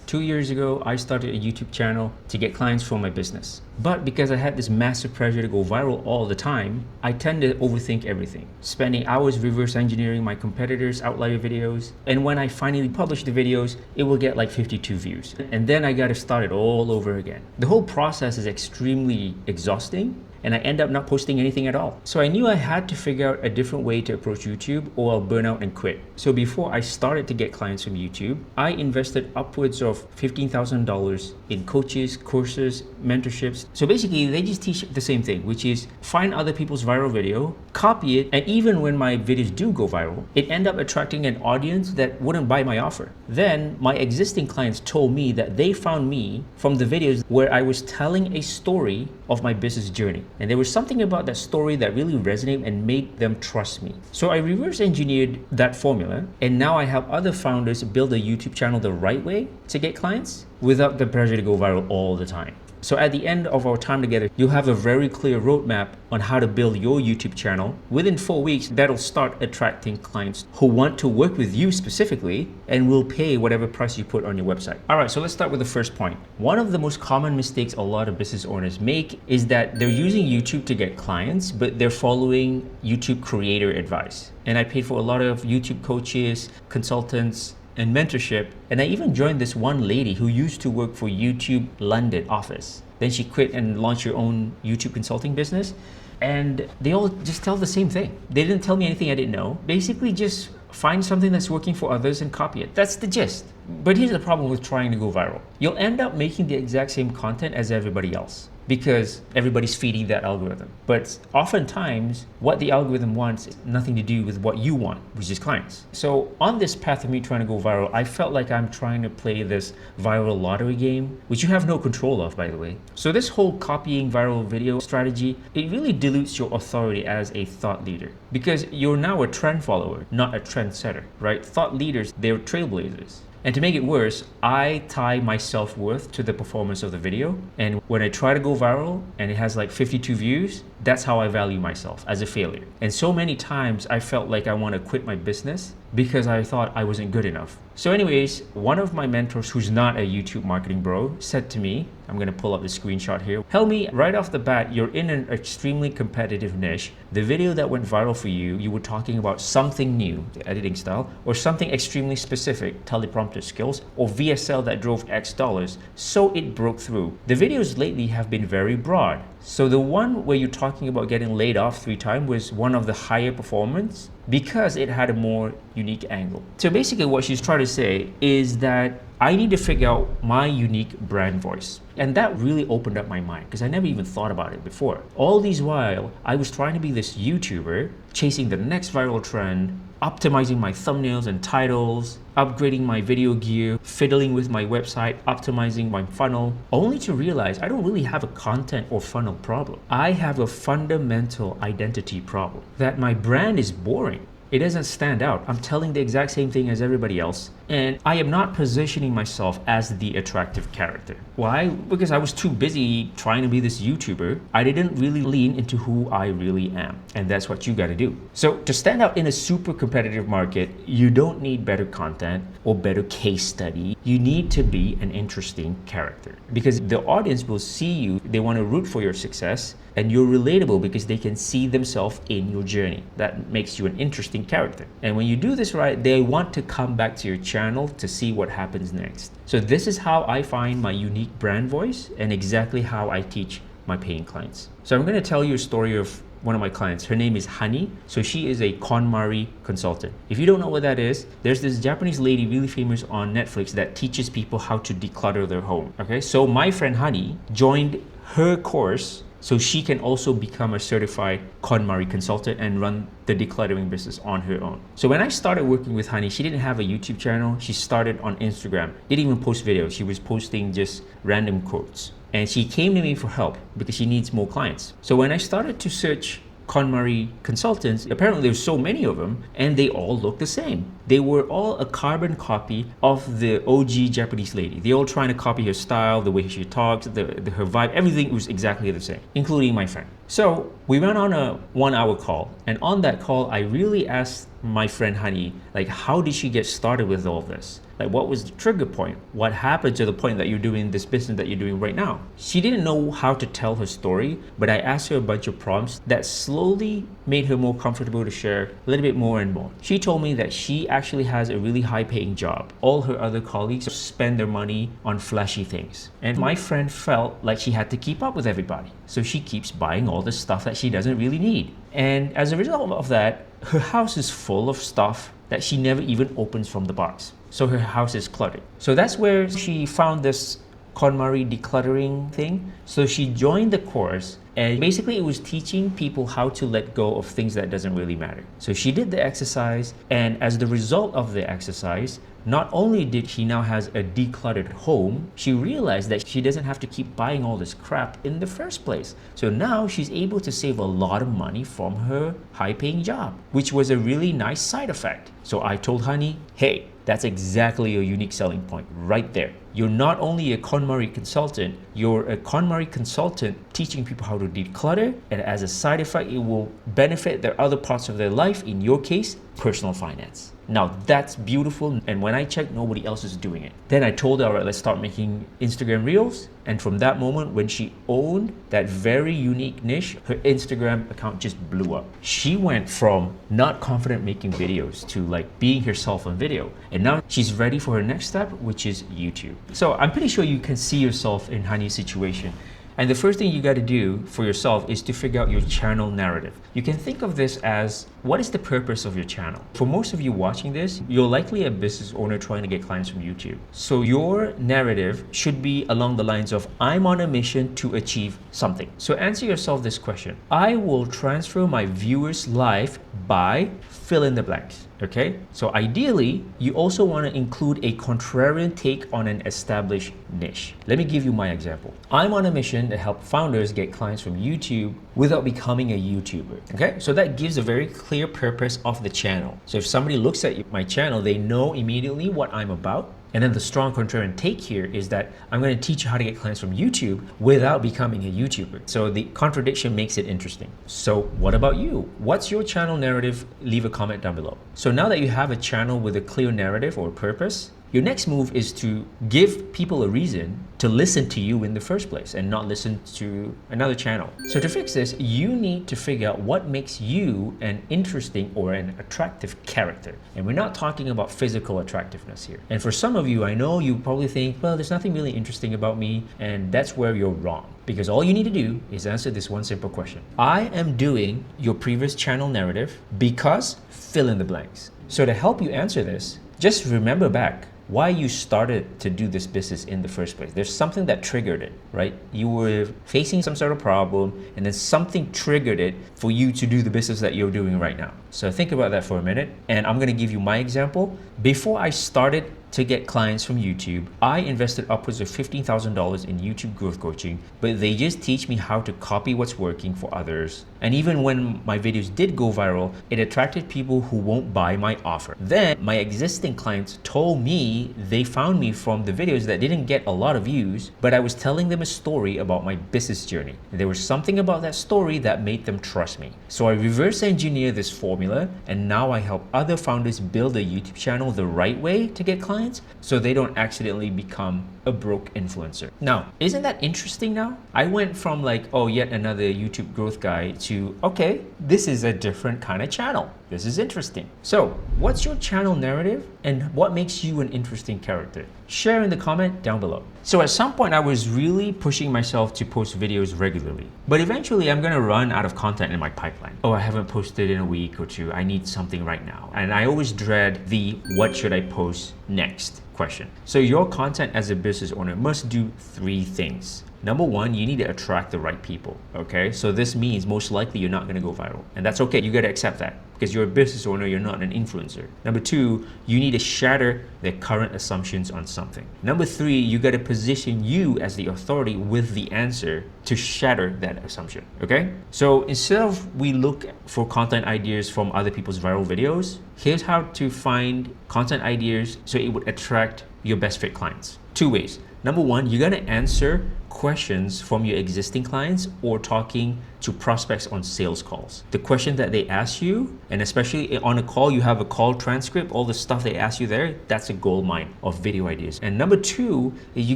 2 years ago, I started a YouTube channel to get clients for my business. But because I had this massive pressure to go viral all the time, I tend to overthink everything, spending hours reverse engineering my competitors' outlier videos. And when I finally publish the videos, it will get like 52 views. And then I gotta start it all over again. The whole process is extremely exhausting, and I end up not posting anything at all. So I knew I had to figure out a different way to approach YouTube or I'll burn out and quit. So before I started to get clients from YouTube, I invested upwards of $15,000 in coaches, courses, mentorships. So basically they just teach the same thing, which is find other people's viral video, copy it, and even when my videos do go viral, it end up attracting an audience that wouldn't buy my offer. Then my existing clients told me that they found me from the videos where I was telling a story of my business journey. And there was something about that story that really resonated and made them trust me. So I reverse engineered that formula, and now I help other founders build a YouTube channel the right way to get clients without the pressure to go viral all the time. So at the end of our time together, you'll have a very clear roadmap on how to build your YouTube channel. Within 4 weeks, that'll start attracting clients who want to work with you specifically and will pay whatever price you put on your website. All right, so let's start with the first point. One of the most common mistakes a lot of business owners make is that they're using YouTube to get clients, but they're following YouTube creator advice. And I paid for a lot of YouTube coaches, consultants, and mentorship, and I even joined this one lady who used to work for YouTube London office. Then she quit and launched her own YouTube consulting business, and they all just tell the same thing. They didn't tell me anything I didn't know. Basically just find something that's working for others and copy it. That's the gist. But here's the problem with trying to go viral. You'll end up making the exact same content as everybody else, because everybody's feeding that algorithm. But oftentimes, what the algorithm wants is nothing to do with what you want, which is clients. So on this path of me trying to go viral, I felt like I'm trying to play this viral lottery game, which you have no control of, by the way. So this whole copying viral video strategy, it really dilutes your authority as a thought leader, because you're now a trend follower, not a trendsetter, right? Thought leaders, they're trailblazers. And to make it worse, I tie my self-worth to the performance of the video. And when I try to go viral and it has like 52 views, that's how I value myself, as a failure. And so many times I felt like I want to quit my business because I thought I wasn't good enough. So anyways, one of my mentors who's not a YouTube marketing bro said to me, I'm going to pull up the screenshot here. Helmy, right off the bat, you're in an extremely competitive niche. The video that went viral for you, you were talking about something new, the editing style, or something extremely specific, teleprompter skills, or VSL that drove X dollars, so it broke through. The videos lately have been very broad. So the one where you're talking about getting laid off 3 times was one of the higher performance because it had a more unique angle. So basically what she's trying to say is that I need to figure out my unique brand voice. And that really opened up my mind because I never even thought about it before. All these while, I was trying to be this YouTuber, chasing the next viral trend, optimizing my thumbnails and titles, upgrading my video gear, fiddling with my website, optimizing my funnel, only to realize I don't really have a content or funnel problem. I have a fundamental identity problem, that my brand is boring. It doesn't stand out. I'm telling the exact same thing as everybody else, and I am not positioning myself as the attractive character. Why? Because I was too busy trying to be this YouTuber. I didn't really lean into who I really am, and that's what you gotta do. So to stand out in a super competitive market, you don't need better content or better case study. You need to be an interesting character, because the audience will see you, they want to root for your success, and you're relatable because they can see themselves in your journey. That makes you an interesting character. And when you do this right, they want to come back to your channel to see what happens next. So this is how I find my unique brand voice and exactly how I teach my paying clients. So I'm going to tell you a story of one of my clients. Her name is Hani. So she is a KonMari consultant. If you don't know what that is, there's this Japanese lady really famous on Netflix that teaches people how to declutter their home. Okay, so my friend Hani joined her course so she can also become a certified KonMari consultant and run the decluttering business on her own. So when I started working with Hani, she didn't have a YouTube channel. She started on Instagram, didn't even post videos. She was posting just random quotes. And she came to me for help because she needs more clients. So when I started to search KonMari consultants, apparently there's so many of them and they all look the same. they were all a carbon copy of the OG Japanese lady. They all trying to copy her style, the way she talks, her vibe, everything was exactly the same, including my friend. So we went on a 1 hour call, and on that call, I really asked my friend Honey, like, how did she get started with all this? Like, what was the trigger point? What happened to the point that you're doing this business that you're doing right now? She didn't know how to tell her story, but I asked her a bunch of prompts that slowly made her more comfortable to share a little bit more and more. She told me that she actually has a really high paying job. All her other colleagues spend their money on flashy things. And my friend felt like she had to keep up with everybody. So she keeps buying all the stuff that she doesn't really need. And as a result of that, her house is full of stuff that she never even opens from the box. So her house is cluttered. So that's where she found this KonMari decluttering thing. So she joined the course, and basically it was teaching people how to let go of things that doesn't really matter. So she did the exercise, and as the result of the exercise, not only did she now has a decluttered home, she realized that she doesn't have to keep buying all this crap in the first place. So now she's able to save a lot of money from her high-paying job, which was a really nice side effect. So I told Honey, hey, that's exactly a unique selling point right there. You're not only a KonMari consultant, you're a KonMari consultant teaching people how to declutter, and as a side effect, it will benefit their other parts of their life, in your case, personal finance. Now that's beautiful, and when I checked, nobody else is doing it. Then I told her, all right, let's start making Instagram Reels. And from that moment, when she owned that very unique niche, her Instagram account just blew up. She went from not confident making videos to like being herself on video. And now she's ready for her next step, which is YouTube. So I'm pretty sure you can see yourself in Honey's situation. And the first thing you got to do for yourself is to figure out your channel narrative. You can think of this as, what is the purpose of your channel? For most of you watching this, you're likely a business owner trying to get clients from YouTube. So your narrative should be along the lines of, I'm on a mission to achieve something. So answer yourself this question. I will transfer my viewers' life by fill in the blanks. Okay, so ideally, you also want to include a contrarian take on an established niche. Let me give you my example. I'm on a mission to help founders get clients from YouTube without becoming a YouTuber. Okay, so that gives a very clear purpose of the channel. So if somebody looks at my channel, they know immediately what I'm about. And then the strong contrarian take here is that I'm going to teach you how to get clients from YouTube without becoming a YouTuber. So the contradiction makes it interesting. So what about you? What's your channel narrative? Leave a comment down below. So now that you have a channel with a clear narrative or purpose, your next move is to give people a reason to listen to you in the first place and not listen to another channel. So to fix this, you need to figure out what makes you an interesting or an attractive character. And we're not talking about physical attractiveness here. And for some of you, I know you probably think, well, there's nothing really interesting about me, and that's where you're wrong. Because all you need to do is answer this one simple question. I am doing your previous channel narrative because fill in the blanks. So to help you answer this, just remember back why you started to do this business in the first place. There's something that triggered it, right? You were facing some sort of problem, and then something triggered it for you to do the business that you're doing right now. So think about that for a minute, and I'm gonna give you my example. Before I started to get clients from YouTube, I invested upwards of $15,000 in YouTube growth coaching, but they just teach me how to copy what's working for others. And even when my videos did go viral, it attracted people who won't buy my offer. Then my existing clients told me they found me from the videos that didn't get a lot of views, but I was telling them a story about my business journey. And there was something about that story that made them trust me. So I reverse engineer this formula, and now I help other founders build a YouTube channel the right way to get clients, so they don't accidentally become a broke influencer. Now, isn't that interesting now? I went from like, oh, yet another YouTube growth guy to, okay, this is a different kind of channel. This is interesting. So what's your channel narrative and what makes you an interesting character? Share in the comment down below. So at some point I was really pushing myself to post videos regularly, but eventually I'm gonna run out of content in my pipeline. Oh, I haven't posted in a week or two. I need something right now. And I always dread the what should I post next question. So your content as a business owner must do 3 things. Number 1, you need to attract the right people, okay? So this means most likely you're not gonna go viral. And that's okay, you gotta accept that because you're a business owner, you're not an influencer. Number 2, you need to shatter their current assumptions on something. Number 3, you gotta position you as the authority with the answer to shatter that assumption, okay? So instead of we look for content ideas from other people's viral videos, Here's how to find content ideas so it would attract your best fit clients. 2 ways. Number one, you're gonna answer questions from your existing clients or talking to prospects on sales calls. The question that they ask you, and especially on a call, you have a call transcript, all the stuff they ask you there, that's a gold mine of video ideas. And number two is you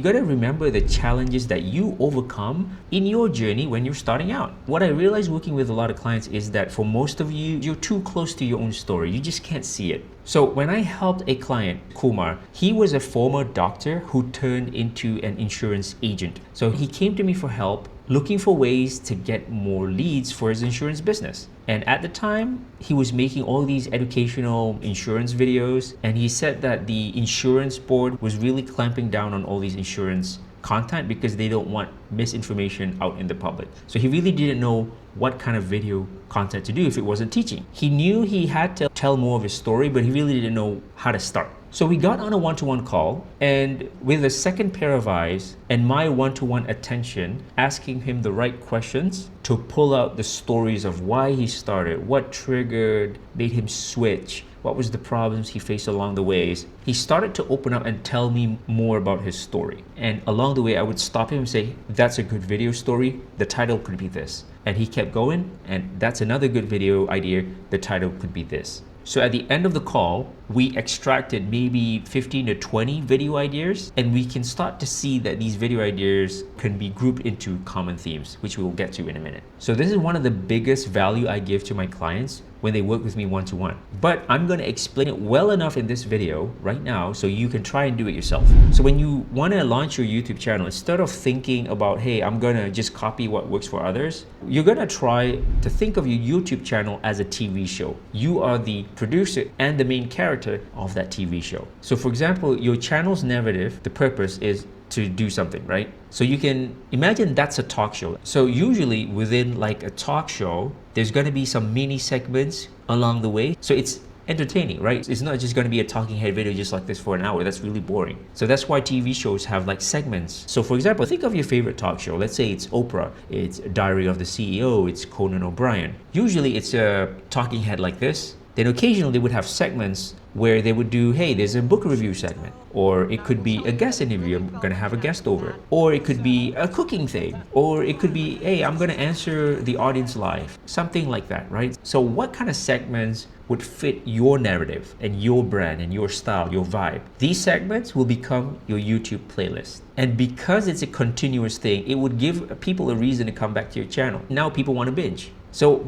gotta remember the challenges that you overcome in your journey when you're starting out. What I realized working with a lot of clients is that for most of you, you're too close to your own story. You just can't see it. So when I helped a client, Kumar, he was a former doctor who turned into an insurance agent. So he came to me for help, looking for ways to get more leads for his insurance business. And at the time, he was making all these educational insurance videos, and he said that the insurance board was really clamping down on all these insurance content because they don't want misinformation out in the public. So he really didn't know what kind of video content to do if it wasn't teaching. He knew he had to tell more of his story, but he really didn't know how to start. So we got on a one-to-one call, and with a second pair of eyes and my one-to-one attention, asking him the right questions to pull out the stories of why he started, what triggered, made him switch, what was the problems he faced along the ways. He started to open up and tell me more about his story. And along the way, I would stop him and say, that's a good video story. The title could be this. And he kept going, and that's another good video idea. The title could be this. So at the end of the call, we extracted maybe 15 to 20 video ideas, and we can start to see that these video ideas can be grouped into common themes, which we will get to in a minute. So this is one of the biggest value I give to my clients when they work with me one-to-one. But I'm gonna explain it well enough in this video right now so you can try and do it yourself. So when you wanna launch your YouTube channel, instead of thinking about, hey, I'm gonna just copy what works for others, you're gonna try to think of your YouTube channel as a TV show. You are the producer and the main character of that TV show. So for example, your channel's narrative, the purpose is to do something, right? So you can imagine that's a talk show. So usually within like a talk show, there's gonna be some mini segments along the way. So it's entertaining, right? It's not just gonna be a talking head video just like this for an hour. That's really boring. So that's why TV shows have like segments. So for example, think of your favorite talk show. Let's say it's Oprah, it's Diary of the CEO, it's Conan O'Brien. Usually it's a talking head like this. Then occasionally they would have segments where they would do, hey, there's a book review segment, or it could be a guest interview, I'm gonna have a guest over, or it could be a cooking thing, or it could be, hey, I'm gonna answer the audience live, something like that, right? So what kind of segments would fit your narrative and your brand and your style, your vibe? These segments will become your YouTube playlist. And because it's a continuous thing, it would give people a reason to come back to your channel. Now people want to binge. So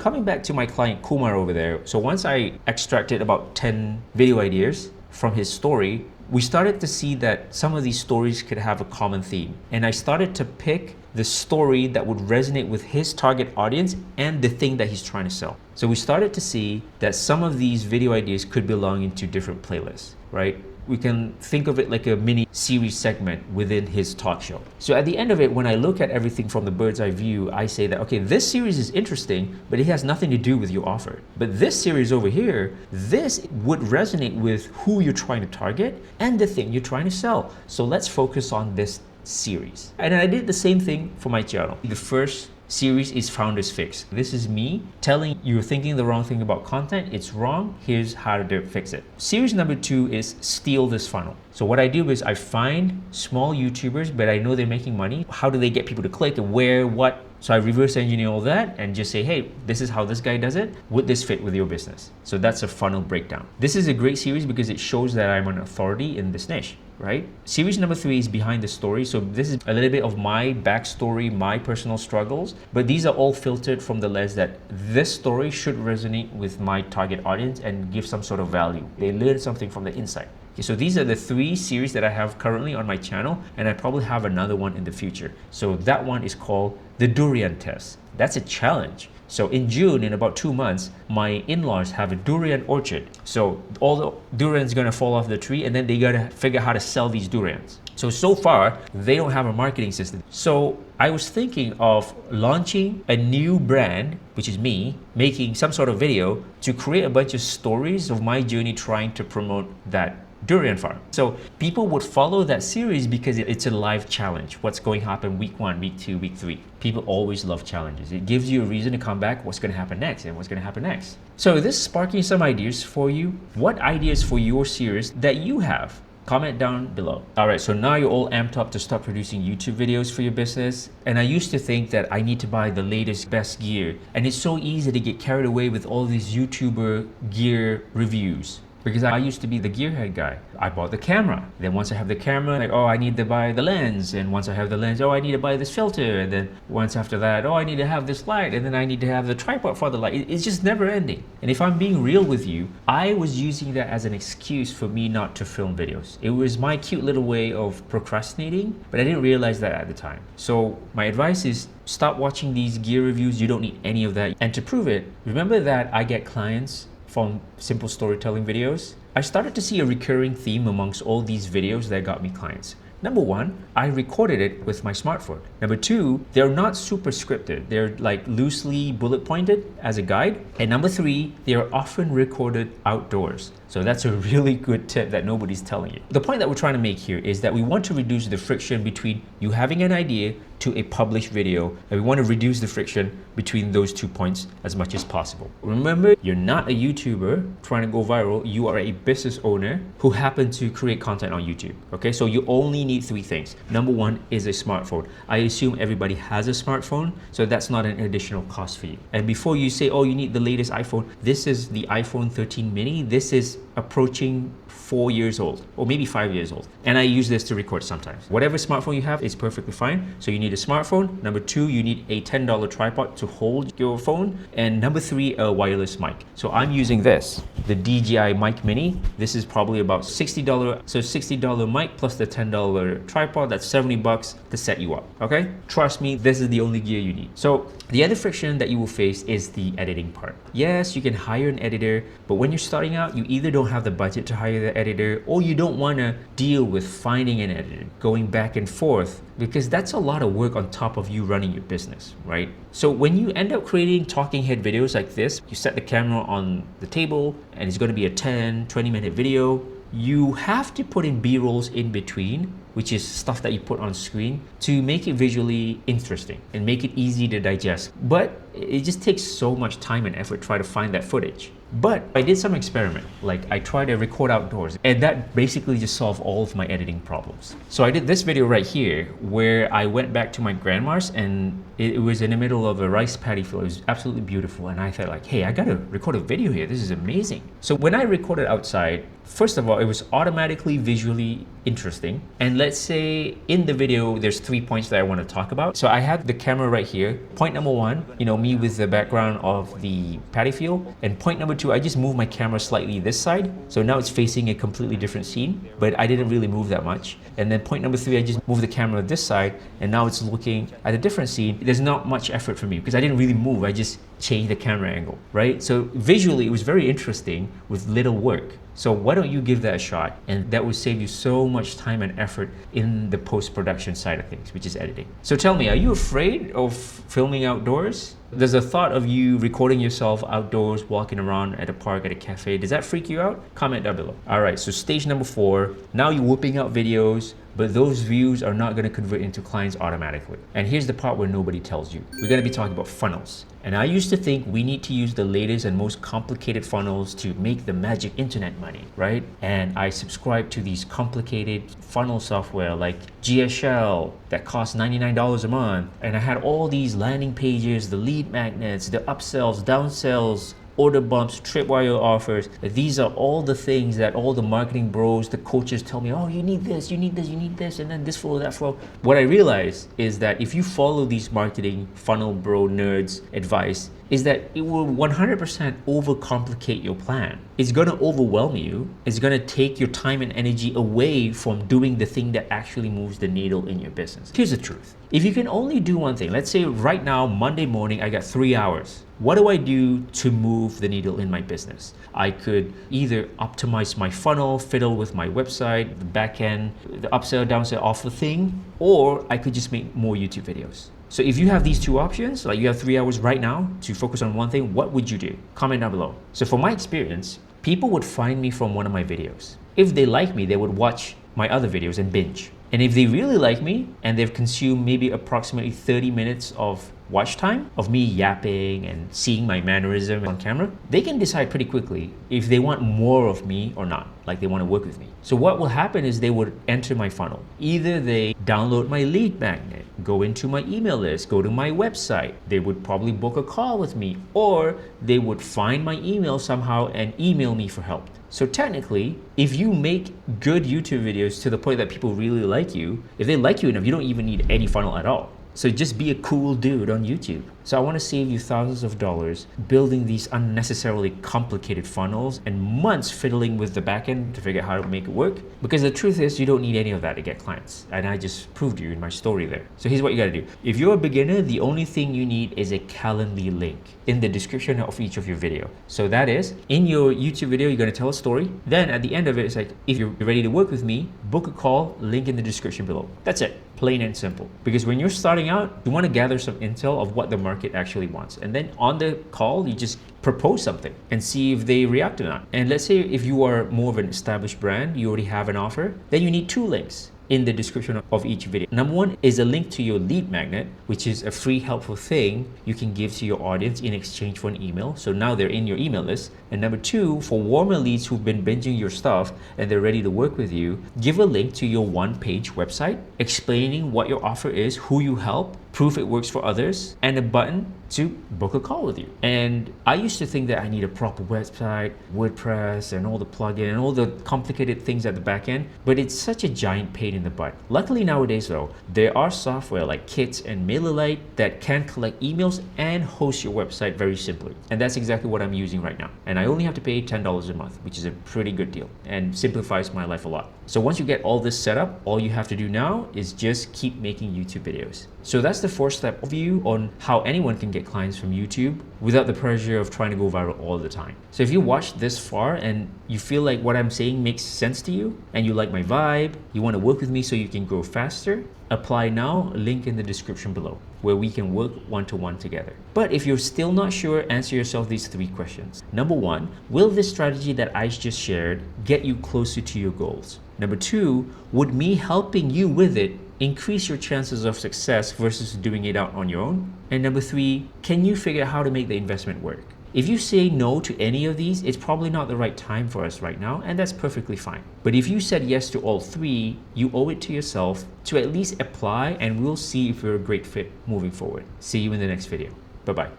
coming back to my client Kumar over there, so once I extracted about 10 video ideas from his story, we started to see that some of these stories could have a common theme. And I started to pick the story that would resonate with his target audience and the thing that he's trying to sell. So we started to see that some of these video ideas could belong into different playlists, right? We can think of it like a mini series segment within his talk show. So at the end of it, when I look at everything from the bird's eye view, I say that, okay, this series is interesting, but it has nothing to do with your offer. But this series over here, this would resonate with who you're trying to target and the thing you're trying to sell. So let's focus on this series. And I did the same thing for my channel. The first series is Founders Fix. This is me telling you're thinking the wrong thing about content. It's wrong. Here's how to fix it. Series number 2 is Steal This Funnel. So what I do is I find small YouTubers, but I know they're making money. How do they get people to click and where, what? So I reverse engineer all that and just say, hey, this is how this guy does it. Would this fit with your business? So that's a funnel breakdown. This is a great series because it shows that I'm an authority in this niche, right? Series number 3 is Behind the Story. So this is a little bit of my backstory, my personal struggles, but these are all filtered from the lens that this story should resonate with my target audience and give some sort of value. They learn something from the inside. Okay, so these are the 3 series that I have currently on my channel, and I probably have another one in the future. So that one is called The Durian Test. That's a challenge. So in June, in about 2 months, my in-laws have a durian orchard. So all the durians gonna fall off the tree, and then they gotta figure out how to sell these durians. So far, they don't have a marketing system. So I was thinking of launching a new brand, which is me, making some sort of video to create a bunch of stories of my journey trying to promote that durian farm. So people would follow that series because it's a live challenge. What's going to happen week 1, week 2, week 3. People always love challenges. It gives you a reason to come back, what's going to happen next and what's going to happen next. So this is sparking some ideas for you. What ideas for your series that you have? Comment down below. All right, so now you're all amped up to start producing YouTube videos for your business. And I used to think that I need to buy the latest, best gear. And it's so easy to get carried away with all these YouTuber gear reviews. Because I used to be the gearhead guy. I bought the camera. Then once I have the camera, like, oh, I need to buy the lens. And once I have the lens, oh, I need to buy this filter. And then once after that, oh, I need to have this light. And then I need to have the tripod for the light. It's just never ending. And if I'm being real with you, I was using that as an excuse for me not to film videos. It was my cute little way of procrastinating, but I didn't realize that at the time. So my advice is stop watching these gear reviews. You don't need any of that. And to prove it, remember that I get clients from simple storytelling videos. I started to see a recurring theme amongst all these videos that got me clients. Number 1, I recorded it with my smartphone. Number 2, they're not super scripted. They're like loosely bullet pointed as a guide. And number 3, they are often recorded outdoors. So that's a really good tip that nobody's telling you. The point that we're trying to make here is that we want to reduce the friction between you having an idea to a published video, and we want to reduce the friction between those 2 points as much as possible. Remember, you're not a YouTuber trying to go viral. You are a business owner who happen to create content on YouTube. Okay, so you only need 3 things. Number 1 is a smartphone. I assume everybody has a smartphone, so that's not an additional cost for you. And before you say, oh, you need the latest iPhone, this is the iPhone 13 mini. This is approaching 4 years old, or maybe 5 years old. And I use this to record sometimes. Whatever smartphone you have is perfectly fine. So you need a smartphone. Number 2, you need a $10 tripod to hold your phone. And number 3, a wireless mic. So I'm using this, the DJI Mic Mini. This is probably about $60. So $60 mic plus the $10 tripod, that's 70 bucks to set you up, okay? Trust me, this is the only gear you need. So the other friction that you will face is the editing part. Yes, you can hire an editor, but when you're starting out, you either don't have the budget to hire the editor, or you don't want to deal with finding an editor, going back and forth, because that's a lot of work on top of you running your business, right? So when you end up creating talking head videos like this, you set the camera on the table and it's going to be a 10-20 minute video. You have to put in B-rolls in between, which is stuff that you put on screen to make it visually interesting and make it easy to digest. But it just takes so much time and effort to try to find that footage. But I did some experiment, like I tried to record outdoors, and that basically just solved all of my editing problems. So I did this video right here where I went back to my grandma's, and it was in the middle of a rice paddy field. It was absolutely beautiful, and I thought like, hey, I gotta record a video here. This is amazing. So when I recorded outside, first of all, it was automatically visually interesting. And let's say in the video, there's 3 points that I want to talk about. So I had the camera right here. Point number 1, me with the background of the paddy field. And point number 2, I just moved my camera slightly this side. So now it's facing a completely different scene, but I didn't really move that much. And then point number 3, I just moved the camera this side, and now it's looking at a different scene. There's not much effort for me because I didn't really move. I just changed the camera angle, right? So visually, it was very interesting with little work. So why don't you give that a shot? And that will save you so much time and effort in the post-production side of things, which is editing. So tell me, are you afraid of filming outdoors? Does the thought of you recording yourself outdoors, walking around at a park, at a cafe, does that freak you out? Comment down below. All right, so stage number 4, now you're whipping out videos, but those views are not gonna convert into clients automatically. And here's the part where nobody tells you. We're gonna be talking about funnels. And I used to think we need to use the latest and most complicated funnels to make the magic internet money, right? And I subscribe to these complicated funnel software like GSL that costs $99 a month. And I had all these landing pages, the lead magnets, the upsells, downsells, order bumps, tripwire offers. These are all the things that all the marketing bros, the coaches tell me, oh, you need this, you need this, you need this, and then this flow, that flow. What I realized is that if you follow these marketing funnel bro nerds advice, is that it will 100% overcomplicate your plan. It's gonna overwhelm you. It's gonna take your time and energy away from doing the thing that actually moves the needle in your business. Here's the truth. If you can only do one thing, let's say right now, Monday morning, I got 3 hours. What do I do to move the needle in my business? I could either optimize my funnel, fiddle with my website, the back end, the upsell, downsell offer thing, or I could just make more YouTube videos. So if you have these 2 options, like you have 3 hours right now to focus on one thing, what would you do? Comment down below. So from my experience, people would find me from one of my videos. If they like me, they would watch my other videos and binge. And if they really like me and they've consumed maybe approximately 30 minutes of watch time of me yapping and seeing my mannerism on camera, they can decide pretty quickly if they want more of me or not, like they want to work with me. So what will happen is they would enter my funnel. Either they download my lead magnet, go into my email list, go to my website, they would probably book a call with me, or they would find my email somehow and email me for help. So technically, if you make good YouTube videos to the point that people really like you, if they like you enough, you don't even need any funnel at all. So just be a cool dude on YouTube. So I want to save you thousands of dollars building these unnecessarily complicated funnels and months fiddling with the backend to figure out how to make it work. Because the truth is, you don't need any of that to get clients. And I just proved you in my story there. So here's what you got to do. If you're a beginner, the only thing you need is a Calendly link in the description of each of your video. So that is, in your YouTube video, you're going to tell a story. Then at the end of it, it's like, if you're ready to work with me, book a call, link in the description below. That's it. Plain and simple. Because when you're starting out, you want to gather some intel of what the market actually wants. And then on the call, you just propose something and see if they react or not. And let's say if you are more of an established brand, you already have an offer, then you need 2 links in the description of each video. Number 1 is a link to your lead magnet, which is a free helpful thing you can give to your audience in exchange for an email. So now they're in your email list. And number 2, for warmer leads who've been binging your stuff and they're ready to work with you, give a link to your 1-page website explaining what your offer is, who you help, proof it works for others, and a button to book a call with you. And I used to think that I need a proper website, WordPress, and all the plugin and all the complicated things at the back end, but it's such a giant pain in the butt. Luckily nowadays though, there are software like Kits and MailerLite that can collect emails and host your website very simply. And that's exactly what I'm using right now. And I only have to pay $10 a month, which is a pretty good deal and simplifies my life a lot. So once you get all this set up, all you have to do now is just keep making YouTube videos. So that's the 4-step overview on how anyone can get clients from YouTube without the pressure of trying to go viral all the time. So if you watched this far and you feel like what I'm saying makes sense to you and you like my vibe, you want to work with me so you can grow faster, apply now, link in the description below, where we can work one-to-one together. But if you're still not sure, answer yourself these 3 questions. Number 1, will this strategy that I just shared get you closer to your goals? Number 2, would me helping you with it increase your chances of success versus doing it out on your own? And number 3, can you figure out how to make the investment work? If you say no to any of these, it's probably not the right time for us right now, and that's perfectly fine. But if you said yes to all 3, you owe it to yourself to at least apply, and we'll see if you're a great fit moving forward. See you in the next video. Bye-bye.